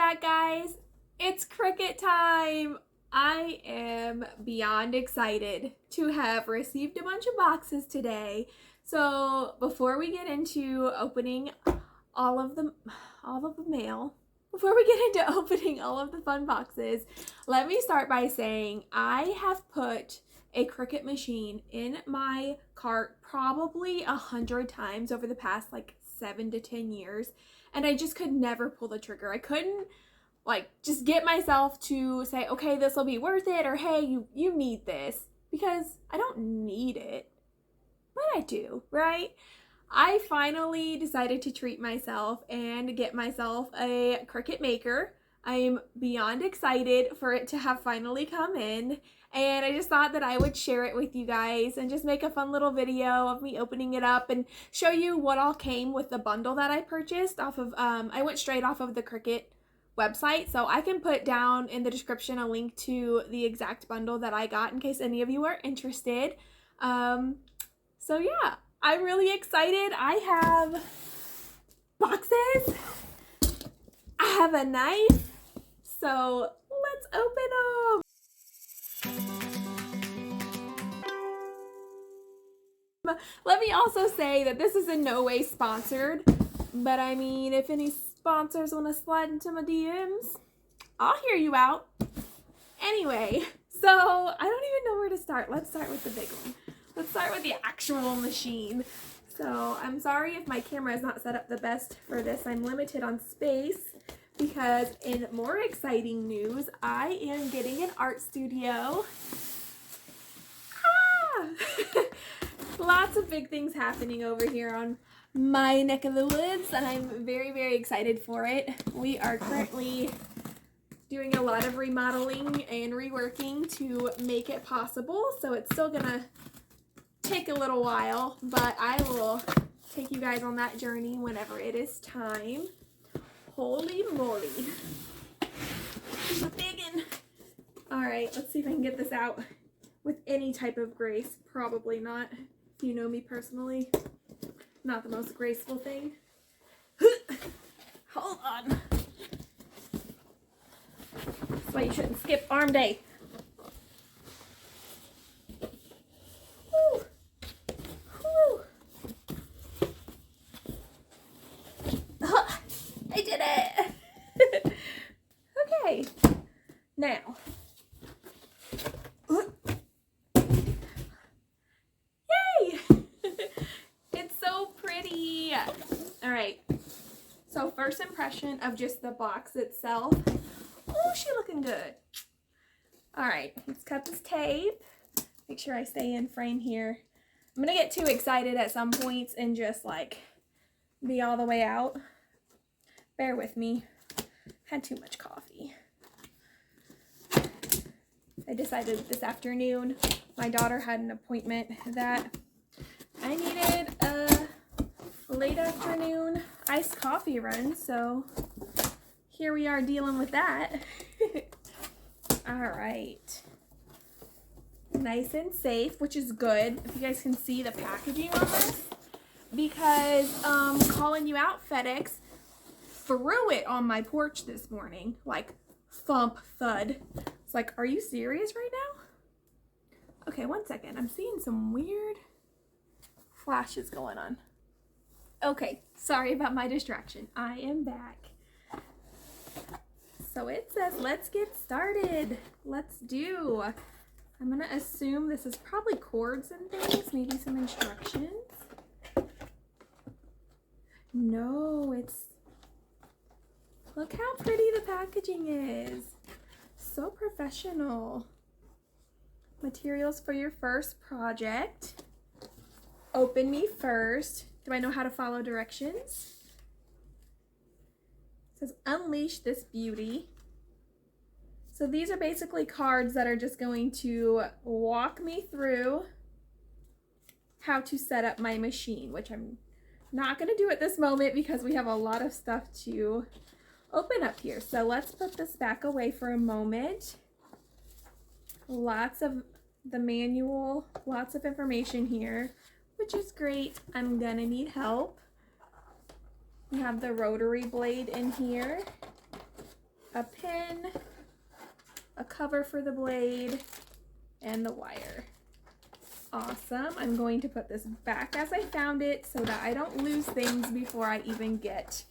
back, guys. It's Cricut time. I am beyond excited to have received a bunch of boxes today. So before we get into opening all of the mail, before we get into opening all of the fun boxes, let me start by saying I have put a Cricut machine in my cart probably 100 times over the past like 7 to 10 years, and I just could never pull the trigger. I couldn't just get myself to say, okay, this will be worth it, or hey, you need this, because I don't need it, but I do, right? I finally decided to treat myself and get myself a Cricut Maker. I'm beyond excited for it to have finally come in, and I just thought that I would share it with you guys and just make a fun little video of me opening it up and show you what all came with the bundle that I purchased off of, I went straight off of the Cricut website, so I can put down in the description a link to the exact bundle that I got in case any of you are interested. So yeah, I'm really excited. I have boxes, I have a knife, so let's open them. Let me also say that this is in no way sponsored, but I mean, if any sponsors want to slide into my DMs, I'll hear you out. Anyway, so I don't even know where to start. Let's start with the big one. Let's start with the actual machine. So I'm sorry if my camera is not set up the best for this. I'm limited on space because in more exciting news, I am getting an art studio. Lots of big things happening over here on my neck of the woods, and I'm very, very excited for it. We are currently doing a lot of remodeling and reworking to make it possible, so it's still gonna take a little while, but I will take you guys on that journey whenever it is time. Holy moly. This is a big one. Alright, let's see if I can get this out with any type of grace. Probably not. If you know me personally, not the most graceful thing. Hold on. That's why you shouldn't skip arm day. Woo. Woo. I did it. Okay. Now. Alright, so first impression of just the box itself. Oh, she's looking good. Alright, let's cut this tape. Make sure I stay in frame here. I'm going to get too excited at some points and just be all the way out. Bear with me. Had too much coffee. I decided this afternoon, my daughter had an appointment that I needed a late afternoon iced coffee run, so here we are dealing with that. All right, nice and safe, which is good. If you guys can see the packaging on this, because calling you out, FedEx threw it on my porch this morning, like thump thud. It's like, are you serious right now? Okay, one second, I'm seeing some weird flashes going on. Okay, sorry about my distraction. I am back. So it says, let's get started. Let's do. I'm going to assume this is probably cords and things, maybe some instructions. No, it's, look how pretty the packaging is. So professional. Materials for your first project. Open me first. Do I know how to follow directions? It says unleash this beauty. So these are basically cards that are just going to walk me through how to set up my machine, which I'm not going to do at this moment because we have a lot of stuff to open up here. So let's put this back away for a moment. Lots of the manual, lots of information here, which is great. I'm gonna need help. We have the rotary blade in here. a pin, a cover for the blade, and the wire. Awesome. I'm going to put this back as I found it so that I don't lose things before I even get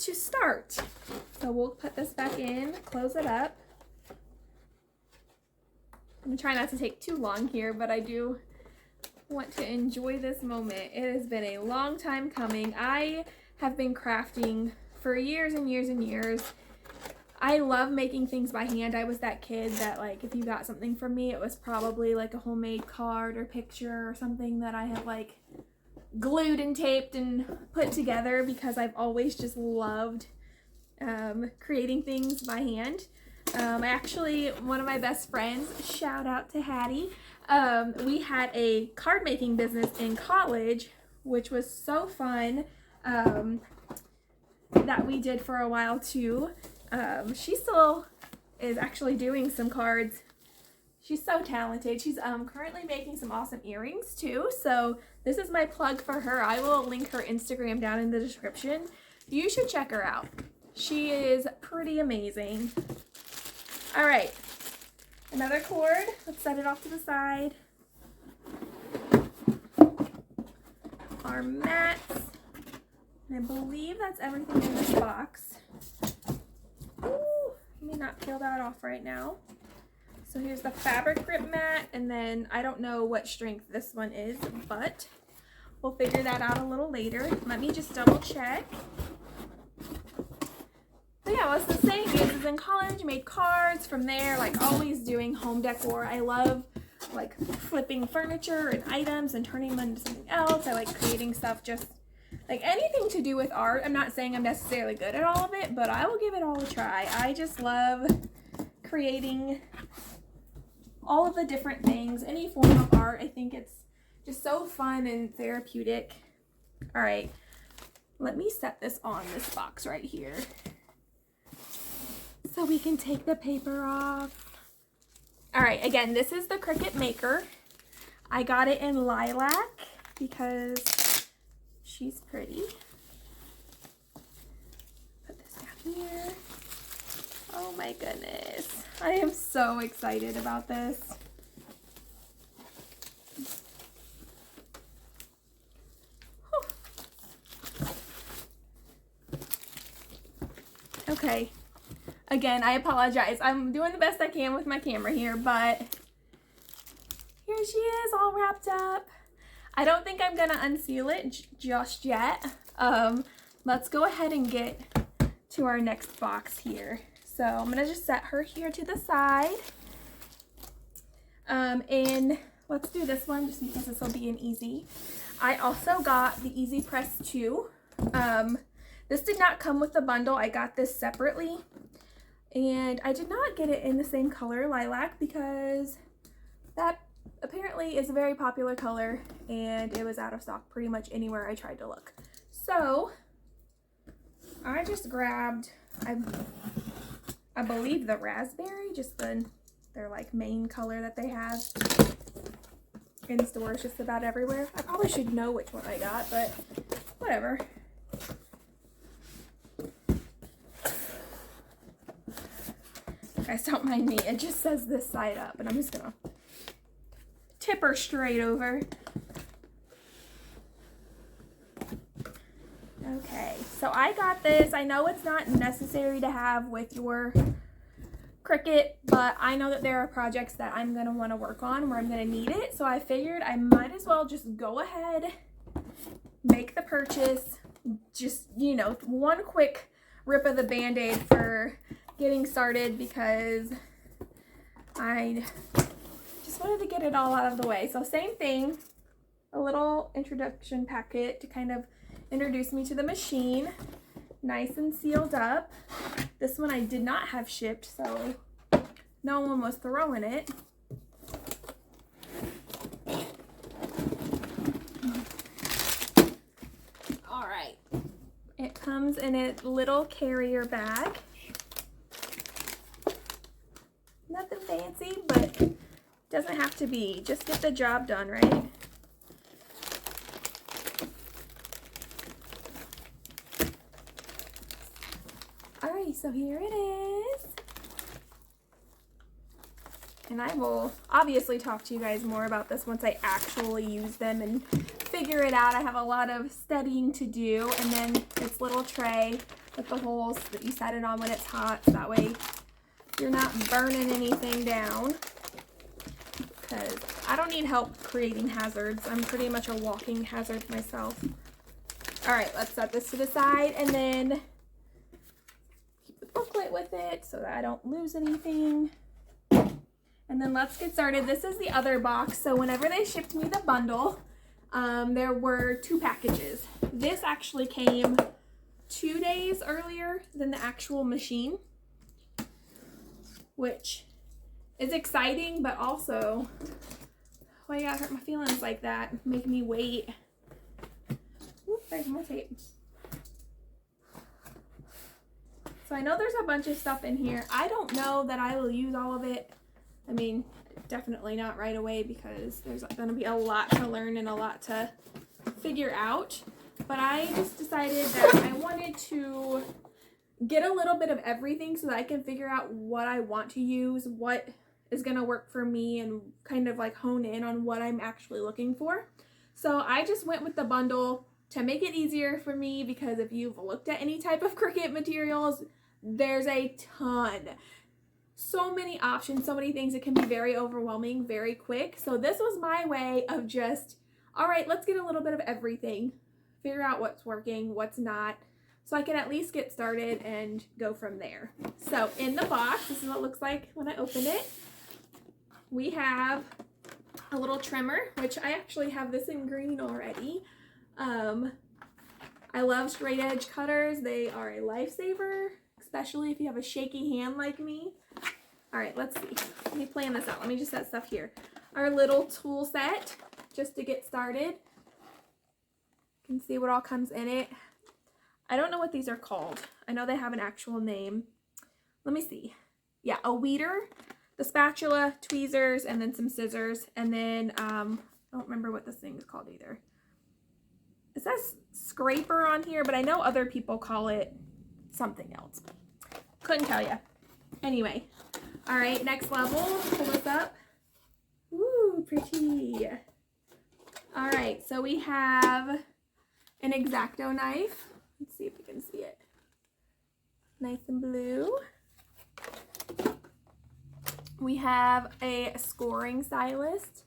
to start. So we'll put this back in, close it up. I'm trying not to take too long here, but I do want to enjoy this moment. It has been a long time coming. I have been crafting for years and years and years. I love making things by hand. I was that kid that, like, if you got something from me, it was probably like a homemade card or picture or something that I had like glued and taped and put together, because I've always just loved creating things by hand. Actually, one of my best friends, shout out to Hattie, we had a card making business in college, which was so fun, that we did for a while too. She still is actually doing some cards. She's so talented. She's currently making some awesome earrings too. So this is my plug for her. I will link her Instagram down in the description. You should check her out. She is pretty amazing. All right, another cord. Let's set it off to the side. Our mats. And I believe that's everything in this box. Ooh, let me not peel that off right now. So here's the fabric grip mat, and then I don't know what strength this one is, but we'll figure that out a little later. Let me just double check. So yeah, what I was saying is in college, made cards. From there, like, always doing home decor. I love like flipping furniture and items and turning them into something else. I like creating stuff, just like anything to do with art. I'm not saying I'm necessarily good at all of it, but I will give it all a try. I just love creating all of the different things, any form of art. I think it's just so fun and therapeutic. All right, let me set this on this box right here so we can take the paper off. All right, again, this is the Cricut Maker. I got it in lilac because she's pretty. Put this down here. Oh my goodness. I am so excited about this. Whew. Okay. Again, I apologize. I'm doing the best I can with my camera here, but here she is all wrapped up. I don't think I'm gonna unseal it just yet. Let's go ahead and get to our next box here. So I'm gonna just set her here to the side. And let's do this one just because this will be an easy. I also got the EasyPress 2. This did not come with the bundle. I got this separately. And I did not get it in the same color, lilac, because that apparently is a very popular color and it was out of stock pretty much anywhere I tried to look. So I just grabbed, I believe the raspberry, just their like main color that they have in stores just about everywhere. I probably should know which one I got, but whatever. Guys, don't mind me. It just says this side up, and I'm just gonna tip her straight over. Okay, so I got this. I know it's not necessary to have with your Cricut, but I know that there are projects that I'm gonna want to work on where I'm gonna need it. So I figured I might as well just go ahead, make the purchase. Just, you know, one quick rip of the band-aid for getting started, because I just wanted to get it all out of the way. So same thing, a little introduction packet to kind of introduce me to the machine, nice and sealed up. This one I did not have shipped, so no one was throwing it. All right, it comes in a little carrier bag. Nothing fancy, but doesn't have to be. Just get the job done, right? All right, Okay, so here it is. And I will obviously talk to you guys more about this once I actually use them and figure it out. I have a lot of studying to do. And then this little tray with the holes that you set it on when it's hot, so that way you're not burning anything down. Because I don't need help creating hazards. I'm pretty much a walking hazard myself. All right, let's set this to the side and then keep the booklet with it so that I don't lose anything. And then let's get started. This is the other box. So whenever they shipped me the bundle, there were 2 packages. This actually came 2 days earlier than the actual machine, which is exciting, but also, why you gotta hurt my feelings like that? Make me wait. Oop, there's more tape. So I know there's a bunch of stuff in here. I don't know that I will use all of it. I mean, definitely not right away because there's going to be a lot to learn and a lot to figure out. But I just decided that I wanted to get a little bit of everything so that I can figure out what I want to use, what is going to work for me, and kind of like hone in on what I'm actually looking for. So I just went with the bundle to make it easier for me because if you've looked at any type of Cricut materials, there's a ton. So many options, so many things. It can be very overwhelming very quick. So this was my way of just, all right, let's get a little bit of everything, figure out what's working, what's not, so I can at least get started and go from there. So in the box, this is what it looks like when I open it. We have a little trimmer, which I actually have this in green already. I love straight edge cutters. They are a lifesaver, especially if you have a shaky hand like me. All right, let's see. Let me plan this out. Let me just set stuff here. Our little tool set, just to get started. You can see what all comes in it. I don't know what these are called. I know they have an actual name. Let me see. Yeah, a weeder, the spatula, tweezers, and then some scissors. And then, I don't remember what this thing is called either. It says scraper on here, but I know other people call it something else. Couldn't tell you. Anyway, all right, next level, pull this up. Ooh, pretty. All right, so we have an X-Acto knife. Let's see if we can see it. Nice and blue. We have a scoring stylus.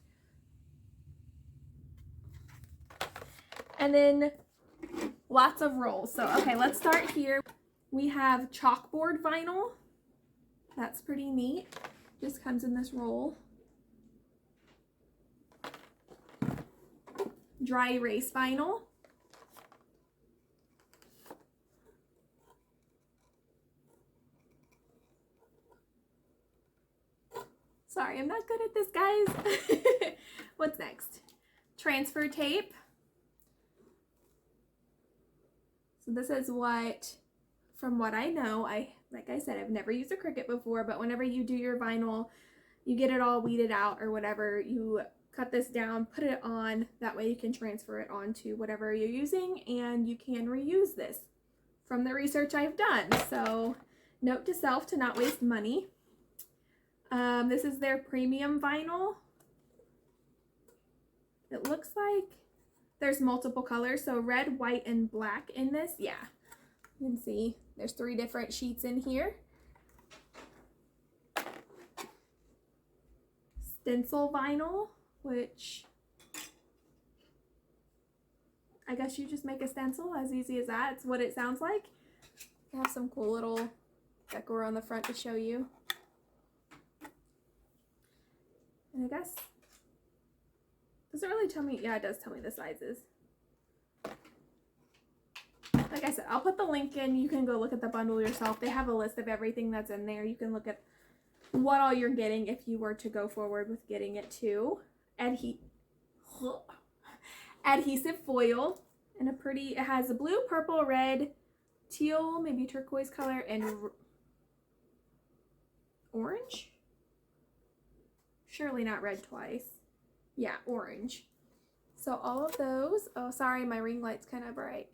And then lots of rolls. So, okay, let's start here. We have chalkboard vinyl. That's pretty neat. Just comes in this roll. Dry erase vinyl. Sorry, I'm not good at this, guys. What's next? Transfer tape. So this is what, from what I know, like I said, I've never used a Cricut before, but whenever you do your vinyl, you get it all weeded out or whatever, you cut this down, put it on, that way you can transfer it onto whatever you're using and you can reuse this from the research I've done. So note to self to not waste money. This is their premium vinyl. It looks like there's multiple colors, so red, white, and black in this. Yeah, you can see there's 3 different sheets in here. Stencil vinyl, which I guess you just make a stencil, as easy as that. It's what it sounds like. I have some cool little decor on the front to show you. And I guess, does it really tell me? Yeah, it does tell me the sizes. Like I said, I'll put the link in. You can go look at the bundle yourself. They have a list of everything that's in there. You can look at what all you're getting if you were to go forward with getting it too. Adhesive foil and a pretty, it has a blue, purple, red, teal, maybe turquoise color, and orange. Surely not red twice. Yeah, orange. So all of those. Oh, sorry, my ring light's kind of bright.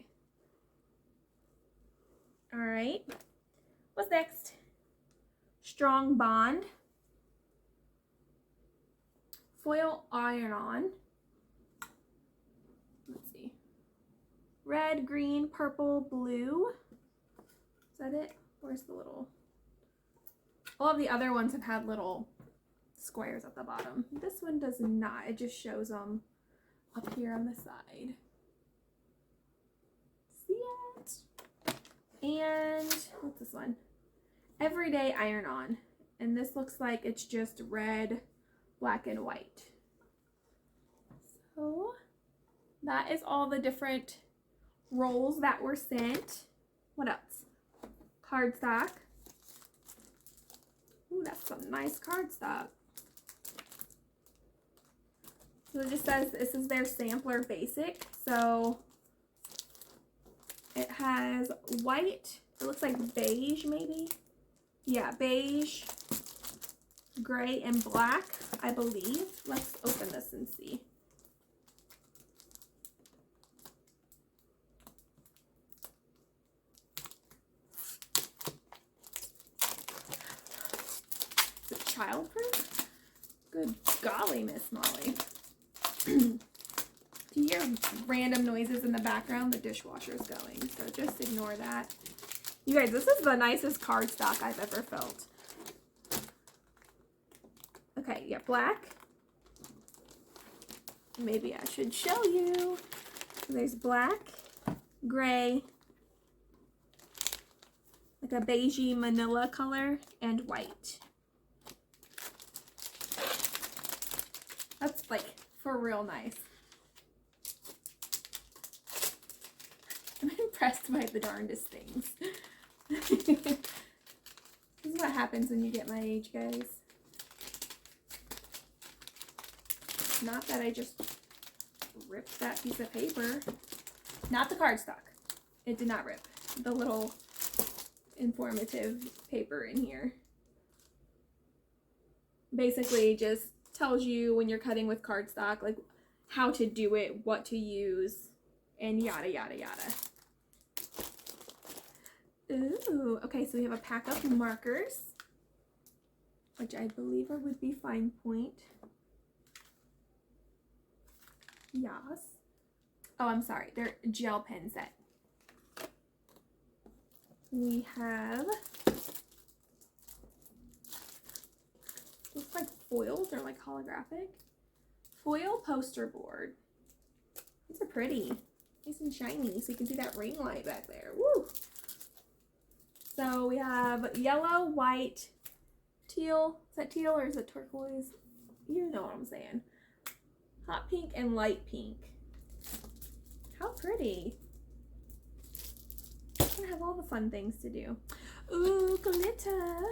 All right. What's next? Strong Bond. Foil iron-on. Let's see. Red, green, purple, blue. Is that it? Where's the little... All of the other ones have had little squares at the bottom. This one does not. It just shows them up here on the side. See it? And what's this one? Everyday iron-on. And this looks like it's just red, black, and white. So that is all the different rolls that were sent. What else? Cardstock. Ooh, that's some nice cardstock. So it just says this is their sampler basic. So it has white, it looks like beige maybe. Yeah, beige, gray, and black, I believe. Let's open this and see. Is it childproof? Good golly, Miss Molly. Do you hear random noises in the background? The dishwasher's going, so just ignore that. You guys, this is the nicest cardstock I've ever felt. Okay, yeah, black. Maybe I should show you. There's black, gray, like a beigey manila color, and white. That's like for real nice. I'm impressed by the darndest things. This is what happens when you get my age, guys. Not that I just ripped that piece of paper. Not the cardstock. It did not rip. The little informative paper in here. Basically just tells you when you're cutting with cardstock, like how to do it, what to use, and yada yada yada. Ooh, okay, so we have a pack of markers, which I believe are would be fine point. Yes. Oh, I'm sorry, they're gel pen set. We have, looks like foils, they're like holographic. Foil poster board. These are pretty, nice and shiny, so you can see that ring light back there. Woo! So we have yellow, white, teal. Is that teal or is it turquoise? You know what I'm saying. Hot pink and light pink. How pretty. I'm gonna have all the fun things to do. Ooh, glitter.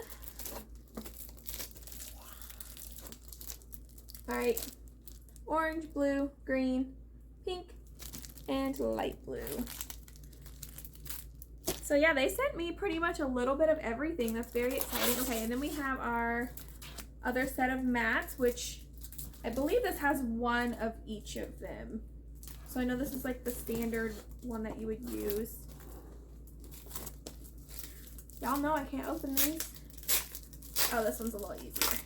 Alright. Orange, blue, green, pink, and light blue. So yeah, they sent me pretty much a little bit of everything. That's very exciting. Okay, and then we have our other set of mats, which I believe this has one of each of them. So I know this is like the standard one that you would use. Y'all know I can't open these. Oh, this one's a little easier.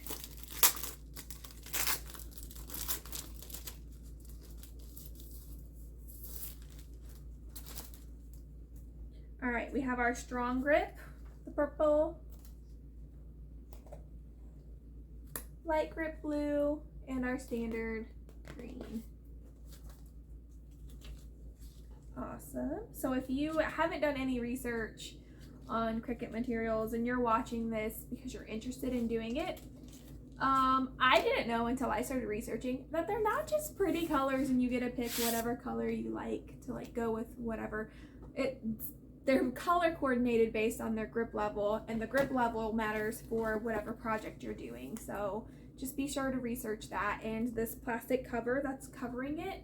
All right, we have our strong grip, the purple, light grip blue, and our standard green. Awesome. So if you haven't done any research on Cricut materials and you're watching this because you're interested in doing it, I didn't know until I started researching that they're not just pretty colors and you get to pick whatever color you like to like go with whatever. They're color coordinated based on their grip level, and the grip level matters for whatever project you're doing. So just be sure to research that. And this plastic cover that's covering it,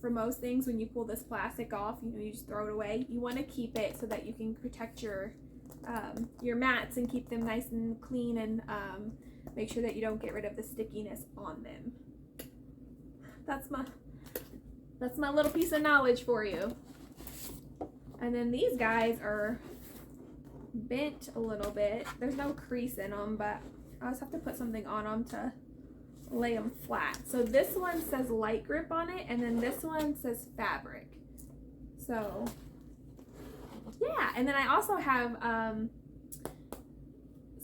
for most things, when you pull this plastic off, you just throw it away. You want to keep it so that you can protect your mats and keep them nice and clean, and make sure that you don't get rid of the stickiness on them. That's my little piece of knowledge for you. And then these guys are bent a little bit. There's no crease in them, but I just have to put something on them to lay them flat. So this one says light grip on it, and then this one says fabric. So yeah, and then I also have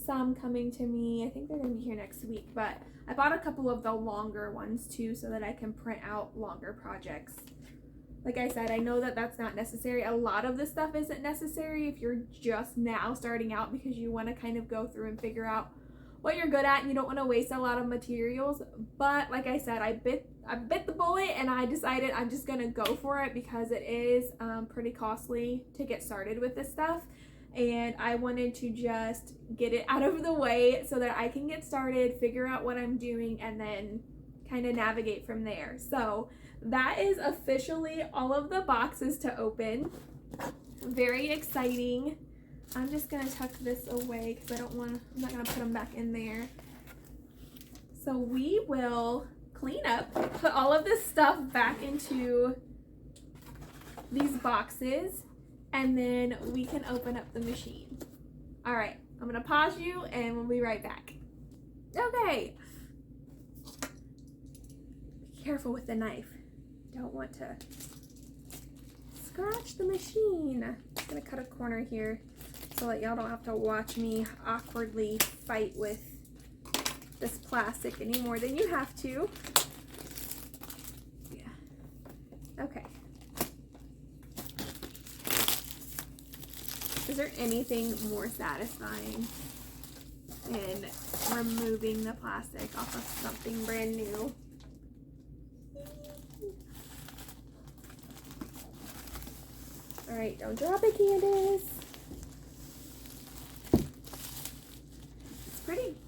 some coming to me. I think they're gonna be here next week, but I bought a couple of the longer ones too so that I can print out longer projects. Like I said, I know that that's not necessary. A lot of this stuff isn't necessary if you're just now starting out, because you want to kind of go through and figure out what you're good at and you don't want to waste a lot of materials. But like I said, I bit the bullet and I decided I'm just gonna go for it because it is pretty costly to get started with this stuff, and I wanted to just get it out of the way so that I can get started, figure out what I'm doing, and then kind of navigate from there. So that is officially all of the boxes to open. Very exciting. I'm just gonna tuck this away because I'm not gonna put them back in there. So we will clean up, put all of this stuff back into these boxes, and then we can open up the machine. All right, I'm gonna pause you and we'll be right back. Okay. Be careful with the knife. Don't want to scratch the machine. I'm gonna cut a corner here so that y'all don't have to watch me awkwardly fight with this plastic any more than you have to. Yeah. Okay. Is there anything more satisfying in removing the plastic off of something brand new? All right, don't drop it, Candace.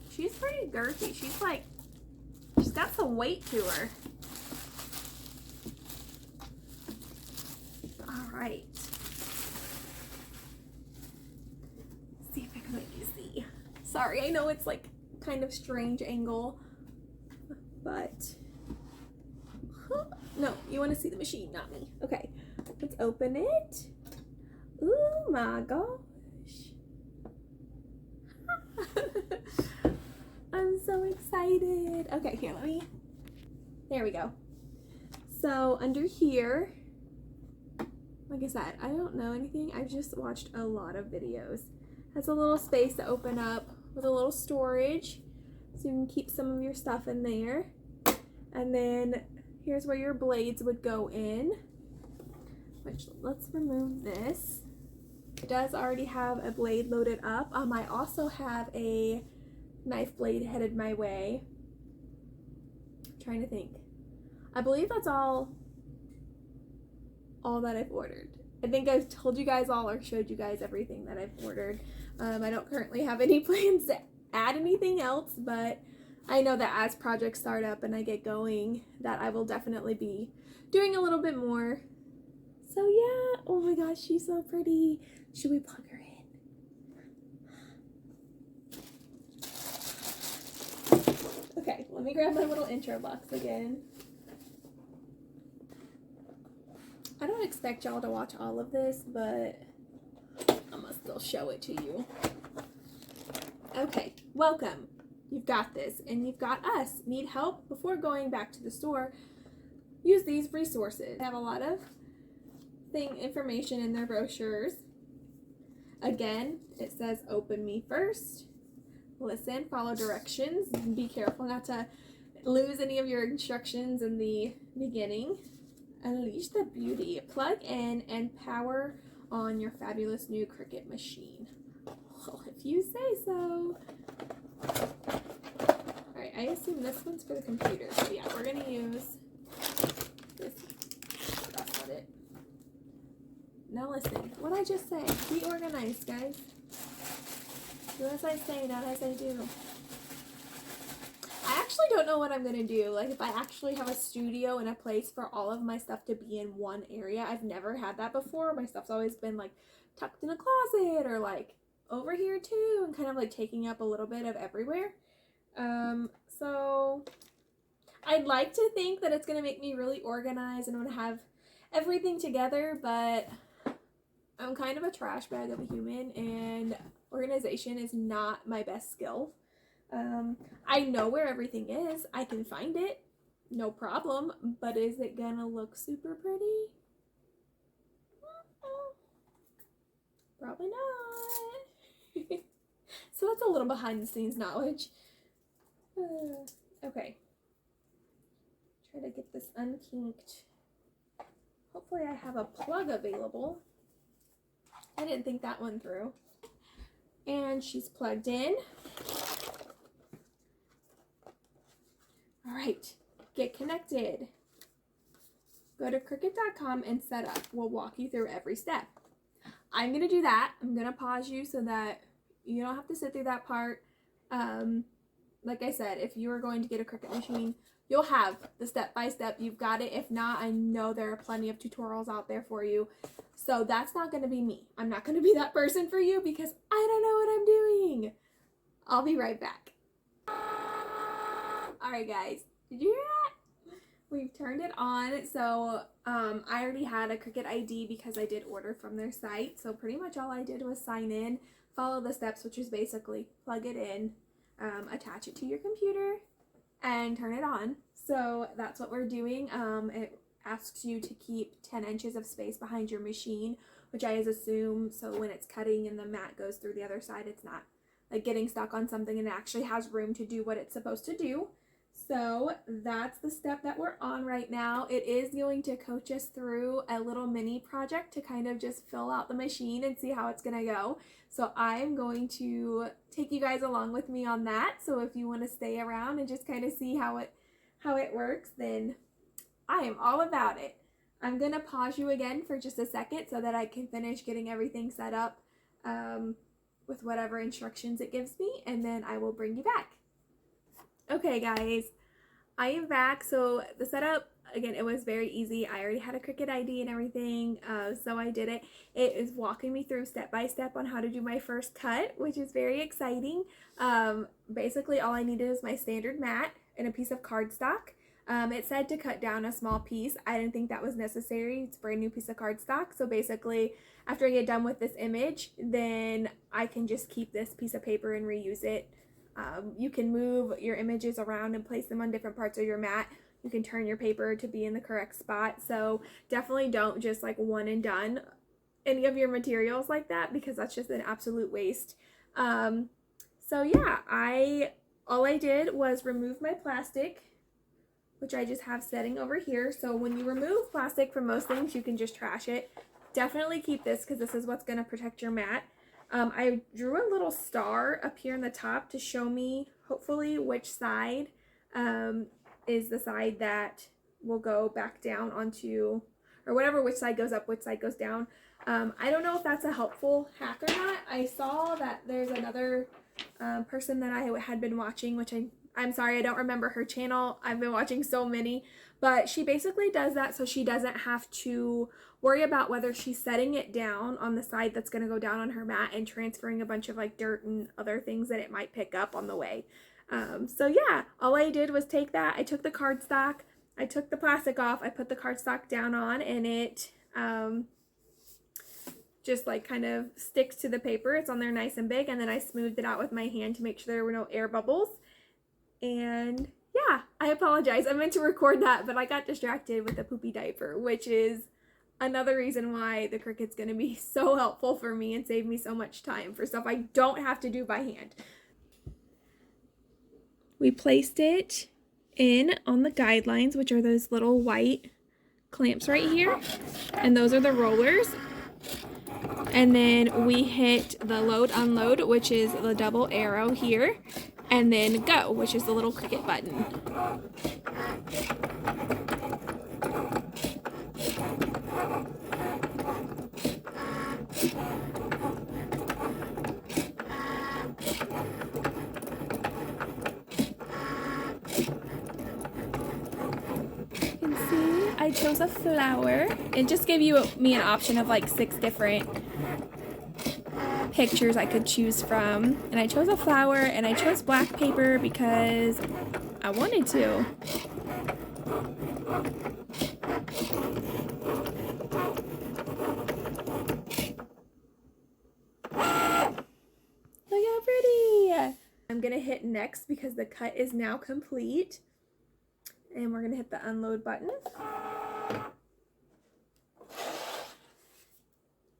She's pretty girthy. She's got some weight to her. All right. Let's see if I can make you see. Sorry, I know it's like kind of strange angle, but no, you want to see the machine, not me. Okay, let's open it. Oh my gosh. I'm so excited. Okay, here, there we go. So under here, like I said, I don't know anything. I've just watched a lot of videos. Has a little space to open up with a little storage, so you can keep some of your stuff in there. And then here's where your blades would go in, which, let's remove this. It does already have a blade loaded up. I also have a knife blade headed my way. I'm trying to think. I believe that's all that I've ordered. I think I've told you guys all or showed you guys everything that I've ordered. I don't currently have any plans to add anything else, but I know that as projects start up and I get going, that I will definitely be doing a little bit more. So yeah, oh my gosh, she's so pretty. Should we plug her in? Okay, let me grab my little intro box again. I don't expect y'all to watch all of this, but I'm gonna still show it to you. Okay, welcome. You've got this, and you've got us. Need help? Before going back to the store, use these resources. They have a lot of information in their brochures. Again, it says open me first. Listen, follow directions. Be careful not to lose any of your instructions in the beginning. Unleash the beauty. Plug in and power on your fabulous new Cricut machine. Well, if you say so. Alright, I assume this one's for the computer. So yeah, we're going to use this. That's not it. Now listen, what I just say. Be organized, guys. Do as I say, not as I do. I actually don't know what I'm going to do. Like, if I actually have a studio and a place for all of my stuff to be in one area. I've never had that before. My stuff's always been, like, tucked in a closet or, like, over here, too. And kind of, like, taking up a little bit of everywhere. So I'd like to think that it's going to make me really organized and I'm going to have everything together. But I'm kind of a trash bag of a human, and organization is not my best skill. I know where everything is. I can find it, no problem, but is it gonna look super pretty? Probably not. So that's a little behind the scenes knowledge. Okay. Try to get this unkinked. Hopefully I have a plug available. I didn't think that one through. And she's plugged in. All right, get connected. Go to Cricut.com and set up. We'll walk you through every step. I'm gonna do that. I'm gonna pause you so that you don't have to sit through that part. Like I said, if you are going to get a Cricut machine, you'll have the step-by-step. You've got it. If not, I know there are plenty of tutorials out there for you. So that's not going to be me. I'm not going to be that person for you because I don't know what I'm doing. I'll be right back. Alright guys, did you hear that? We've turned it on. So I already had a Cricut ID because I did order from their site. So pretty much all I did was sign in, follow the steps, which is basically plug it in, attach it to your computer, and turn it on. So that's what we're doing. It asks you to keep 10 inches of space behind your machine, which I assume so when it's cutting and the mat goes through the other side, it's not like getting stuck on something and it actually has room to do what it's supposed to do. So that's the step that we're on right now. It is going to coach us through a little mini project to kind of just fill out the machine and see how it's gonna go. So I'm going to take you guys along with me on that. So if you want to stay around and just kind of see how it works, then I am all about it. I'm gonna pause you again for just a second so that I can finish getting everything set up with whatever instructions it gives me, and then I will bring you back. Okay guys, I am back. So the setup, again, it was very easy. I already had a Cricut ID and everything, so I did it. It is walking me through step by step on how to do my first cut, which is very exciting. Basically all I needed is my standard mat and a piece of cardstock. It said to cut down a small piece. I didn't think that was necessary. It's a brand new piece of cardstock. So basically, after I get done with this image, then I can just keep this piece of paper and reuse it. You can move your images around and place them on different parts of your mat. You can turn your paper to be in the correct spot. So definitely don't just like one and done any of your materials like that, because that's just an absolute waste. So yeah, all I did was remove my plastic, which I just have setting over here. So when you remove plastic from most things, you can just trash it. Definitely keep this because this is what's going to protect your mat. I drew a little star up here in the top to show me, hopefully, which side is the side that will go back down onto, or whatever, which side goes up, which side goes down. I don't know if that's a helpful hack or not. I saw that there's another person that I had been watching, which I'm sorry, I don't remember her channel. I've been watching so many, but she basically does that so she doesn't have to worry about whether she's setting it down on the side that's going to go down on her mat and transferring a bunch of like dirt and other things that it might pick up on the way. So yeah, all I did was take that. I took the cardstock, I took the plastic off, I put the cardstock down on, and it just like kind of sticks to the paper. It's on there nice and big, and then I smoothed it out with my hand to make sure there were no air bubbles. And yeah, I apologize. I meant to record that, but I got distracted with the poopy diaper, which is another reason why the Cricut's going to be so helpful for me and save me so much time for stuff I don't have to do by hand. We placed it in on the guidelines, which are those little white clamps right here, and those are the rollers. And then we hit the load unload, which is the double arrow here, and then go, which is the little Cricut button. You can see I chose a flower. It just gave me an option of like 6 different pictures I could choose from, and I chose a flower, and I chose black paper because I wanted to. I'm gonna hit next because the cut is now complete. And we're gonna hit the unload button.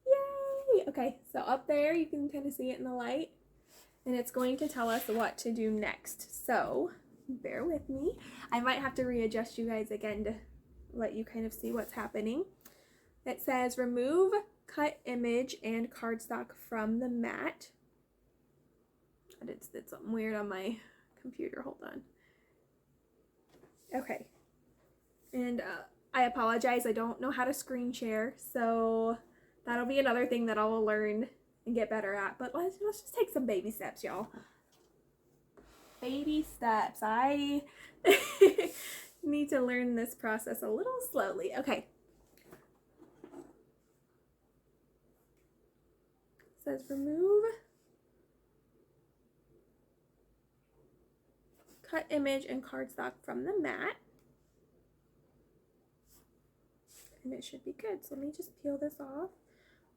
Yay! Okay, so up there you can kind of see it in the light. And it's going to tell us what to do next. So bear with me. I might have to readjust you guys again to let you kind of see what's happening. It says remove cut image and cardstock from the mat. I did something weird on my computer. Hold on. Okay. And I apologize. I don't know how to screen share. So that'll be another thing that I'll learn and get better at. But let's just take some baby steps, y'all. Baby steps. I need to learn this process a little slowly. Okay. It says remove cut image and cardstock from the mat. And it should be good. So let me just peel this off.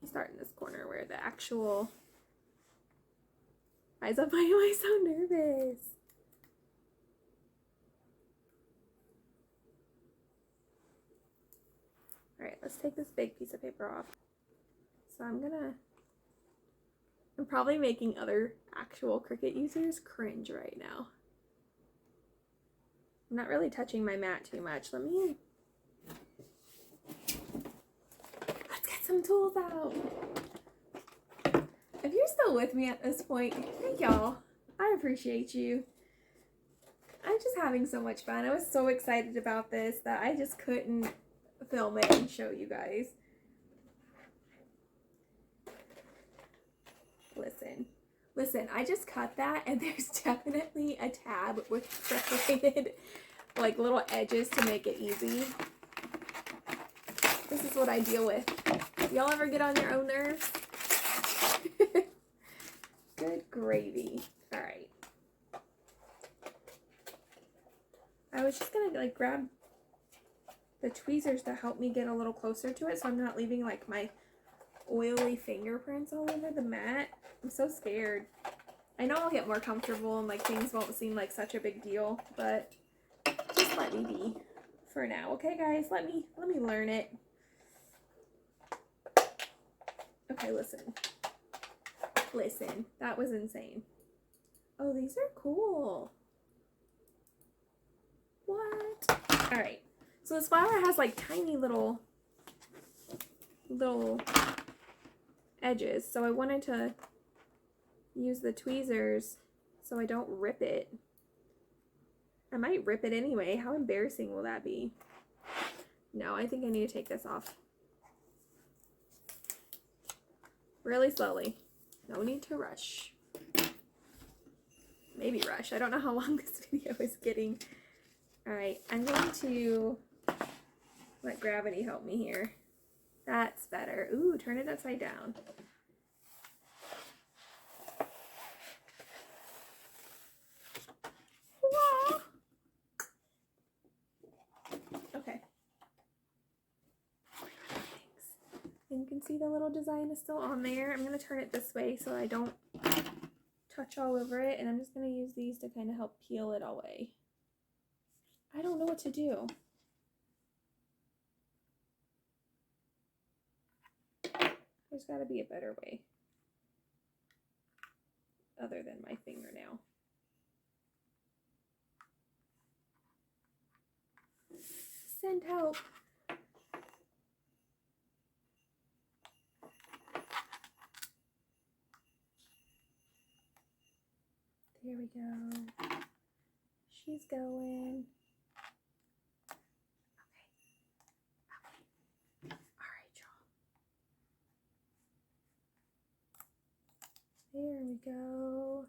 I'll start in this corner where the actual eyes up. Why am I so nervous? Alright, let's take this big piece of paper off. So I'm probably making other actual Cricut users cringe right now. I'm not really touching my mat too much. Let's get some tools out. If you're still with me at this point, thank y'all. I appreciate you. I'm just having so much fun. I was so excited about this that I just couldn't film it and show you guys. Listen, I just cut that and there's definitely a tab with separated like little edges to make it easy. This is what I deal with. Y'all ever get on your own nerves? Good gravy. Alright. I was just gonna like grab the tweezers to help me get a little closer to it so I'm not leaving like my oily fingerprints all over the mat. I'm so scared. I know I'll get more comfortable and like things won't seem like such a big deal, but just let me be for now. Okay guys, let me learn it. Okay, listen, that was insane. Oh, these are cool. What? All right, so this flower has like tiny little edges, so I wanted to use the tweezers so I don't rip it. I might rip it anyway. How embarrassing will that be? No, I think I need to take this off. Really slowly. No need to rush. Maybe rush. I don't know how long this video is getting. Alright, I'm going to let gravity help me here. That's better. Ooh, turn it upside down. Wow. Okay. Thanks. And you can see the little design is still on there. I'm going to turn it this way so I don't touch all over it. And I'm just going to use these to kind of help peel it away. I don't know what to do. There's got to be a better way other than my fingernail. Send help. There we go. She's going. There we go.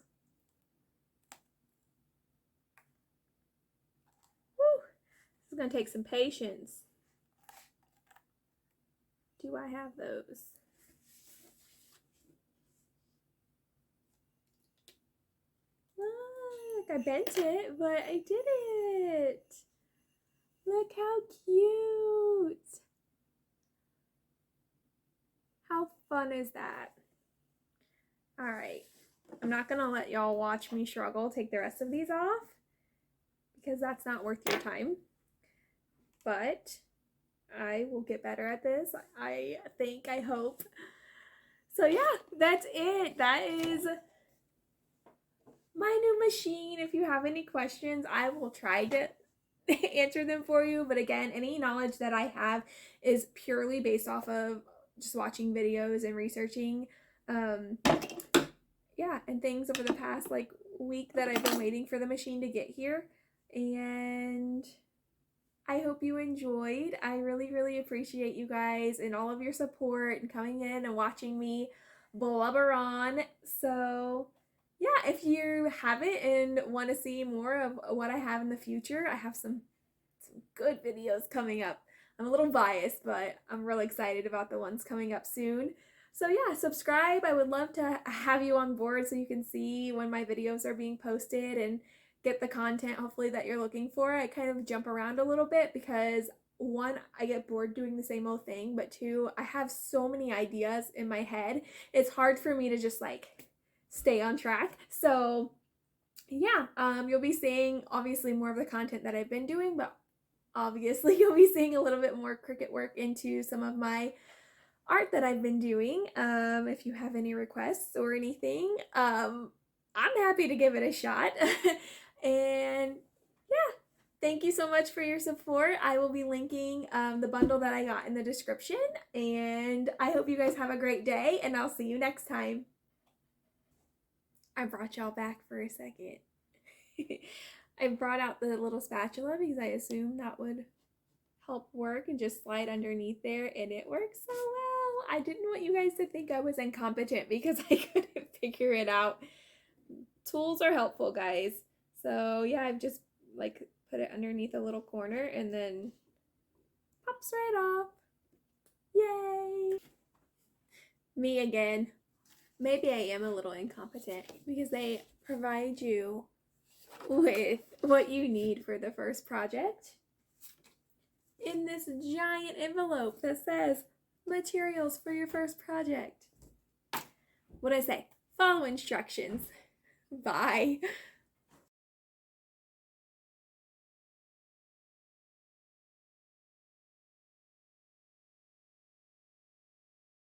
Woo! This is going to take some patience. Do I have those? Look, I bent it, but I did it. Look how cute. How fun is that? All right, I'm not gonna let y'all watch me struggle take the rest of these off because that's not worth your time. But I will get better at this. I think, I hope. So yeah, that's it. That is my new machine. If you have any questions, I will try to answer them for you. But again, any knowledge that I have is purely based off of just watching videos and researching. Yeah, and things over the past like week that I've been waiting for the machine to get here. And I hope you enjoyed. I really, really appreciate you guys and all of your support and coming in and watching me blubber on. So yeah, if you haven't and want to see more of what I have in the future, I have some good videos coming up. I'm a little biased, but I'm really excited about the ones coming up soon. So yeah, subscribe. I would love to have you on board so you can see when my videos are being posted and get the content hopefully that you're looking for. I kind of jump around a little bit because one, I get bored doing the same old thing, but two, I have so many ideas in my head. It's hard for me to just like stay on track. So yeah, you'll be seeing obviously more of the content that I've been doing, but obviously you'll be seeing a little bit more Cricut work into some of my art that I've been doing. If you have any requests or anything, I'm happy to give it a shot. And yeah, thank you so much for your support. I will be linking the bundle that I got in the description, and I hope you guys have a great day, and I'll see you next time. I brought y'all back for a second. I brought out the little spatula because I assumed that would help work and just slide underneath there, and it works so well. I didn't want you guys to think I was incompetent because I couldn't figure it out. Tools are helpful, guys. So yeah, I've just like put it underneath a little corner and then pops right off. Yay! Me again. Maybe I am a little incompetent because they provide you with what you need for the first project in this giant envelope that says materials for your first project. What did I say? Follow instructions. Bye.